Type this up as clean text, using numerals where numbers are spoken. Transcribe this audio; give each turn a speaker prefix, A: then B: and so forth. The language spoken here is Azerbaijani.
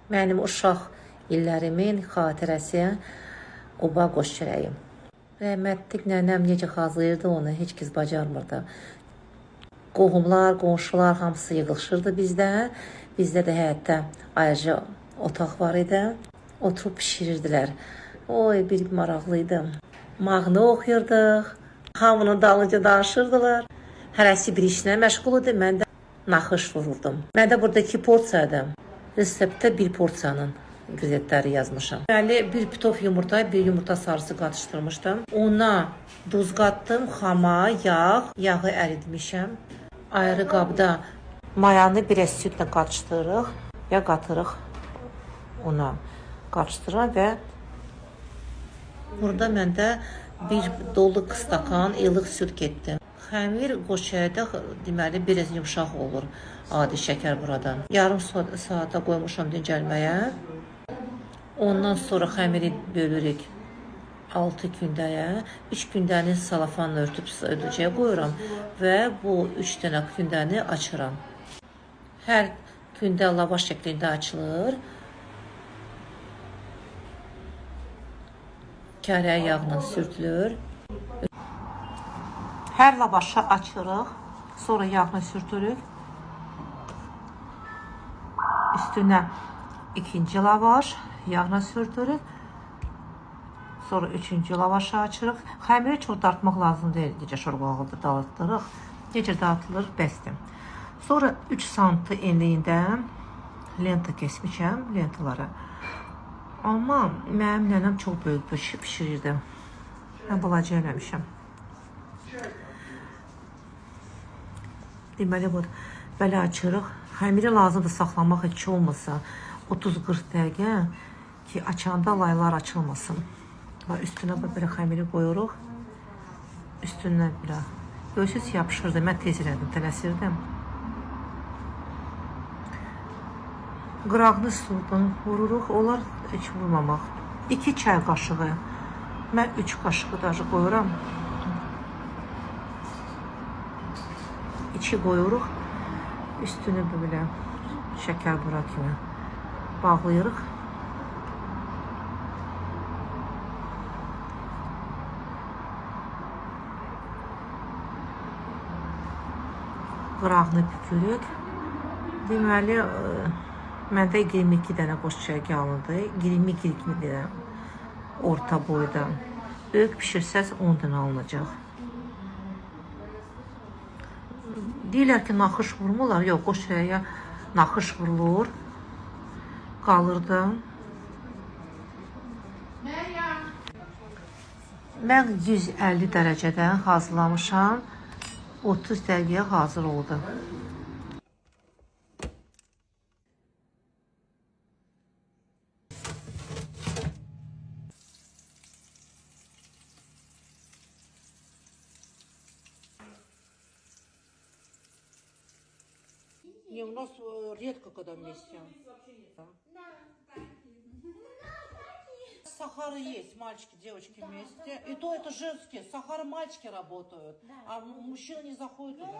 A: Mənim uşaq illərimin xatirəsi oba qoş çörəyim. Rəhmətlik nənəm necə hazırlayırdı onu, heç kəs bacarmırdı. Qohumlar, qonşular hamısı yığılışırdı bizdə. Bizdə də həyətdə ayrıca otaq var idi. Oturub pişirirdilər. Oy, bir maraqlıydı. Mahnı oxuyurdıq. Hamının dalınca danışırdılar. Hərəsi bir işlə məşğul idi. Mən də naxış vururdum. Mən də burada 2 porsiyadır. Reseptdə 1 porsiyanın qəzetləri yazmışam. Deməli, bir pitof yumurta, bir yumurta sarısı qatışdırmışdım. Ona duz qatdım, xama, yağı əritmişəm. Ayrı qabda mayanı biraz südlə qarışdırırıq və qatırıq ona. Qarışdırıram və burada məndə bir dolu stakan ilıq süd getdi. Xəmir qoş çörəkdə deməli biraz yumşaq olur. Adi şəkər buradan. Yarım saata qoymuşam dincəlməyə. Ondan sonra xəmiri bölürük 6 gündəyə. 3 gündəni salafanla örtüb ödücəyə qoyuram və bu 3 dənə gündəni açıram. Hər gündə lavaş şəklində açılır. Kərə yağla sürtülür. Hər lavaşı açırıq, sonra yağını sürtürük. Üstünə ikinci lavaş, yağına sürtürük. Sonra üçüncü lavaşı açırıq. Xəmiri çox dartmaq lazım deyil. Necə şorbağıda dağıtdırıq. Necə dağıtılır, bəsdir. Sonra 3 sm enliyində lenta kesmişəm, lentaları. Amma mənim nənəm çox böyük pişirirdi. Mən balaca eləmişəm. Deməli, belə açırıq. Xəmiri lazımdır saxlamaq heç olmasa 30-40 dəqiqə ki, açanda laylar açılmasın. Üstünə belə xəmiri qoyuruq. Üstündən belə. Görürsünüz, yapışırdı. Mən tez elədim, tələsirdim. Qırağını sudan vururuq. Onlar heç vurmamaq. 2 çay qaşığı. Mən 3 qaşığı da qoyuram. İçi qoyuruq. Üstünü belə şəkər bura kimi bağlayırıq. Qırağını bükürük. Deməli, məndə 22 dənə qoş çörək alındı. 22 dənə orta boyda. Böyük pişirsəz 10 dənə alınacaq. Deyirlər ki, naxış vurmurlar. Yox, qoş çörəyə naxış vurulur. Qalırdı. Mən 150 dərəcədən hazırlamışam. 30 dəqiqəyə hazır oldu. Не, у нас редко когда вместе. Сахары есть, мальчики, девочки вместе. И то это женские. Сахары мальчики работают, а мужчины не заходят туда.